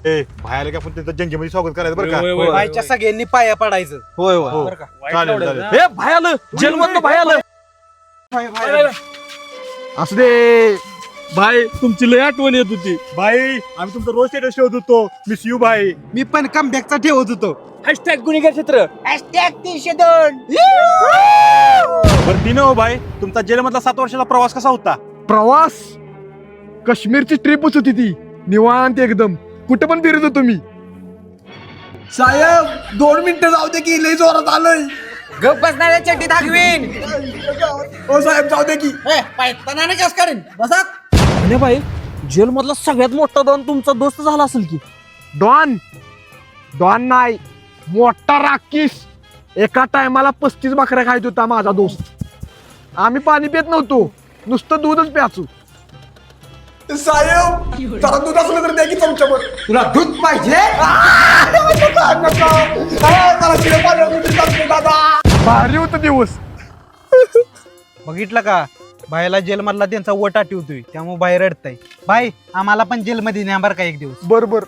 ए बाहेर का पण तिथं जंगीमध्ये स्वागत करायचं बरं का. बायच्या सगळ्यांनी पाया पडायचं. होय हो. होय बरं का? चालेल चालेल. हे भाई आलं जेलमधलं भाई आलं. असू दे. भाई तुमची लय आठवण येत होती. बाई आम्ही तुमचं रोज स्टेटस ठेवत होतो. मिस यू बाई. मी पण कमबॅकचा ठेवत होतो. हॅशटॅग गुन्हेगार क्षेत्र. बरं ती हो बाई तुमचा जेलमधला 7 वर्षाचा प्रवास कसा होता? प्रवास काश्मीरची ट्रिपच होती ती. निवांत एकदम. कुठं पण फिरत होतो मी. साहेब 2 मिनिटं जाऊ दे की लय जोरात आलोय. गप बसणाऱ्या चड्डी दाखवीन. हो साहेब जाऊ दे की. पायताना कस करेन बसा. आणि भाई जेल मधला सगळ्यात मोठा डॉन तुमचा दोस्त झाला असेल की. डॉन डॉन नाही, मोठा राकीस. एका टायमाला 35 बकऱ्या खायत होता माझा दोस्त. आम्ही पाणी पित नव्हतो, नुसतं दूधच प्याचू. साहेब जरा दूध असलं तर द्या की चमच्यावर. तुला दूध पाहिजे? भारी होत दिवस. बघितलं का बायला जेल मधला त्यांचा वटा ठेवतोय त्यामुळे बाहेर रडताय. बाय आम्हाला पण जेल मध्ये न्या बरं का एक दिवस. बर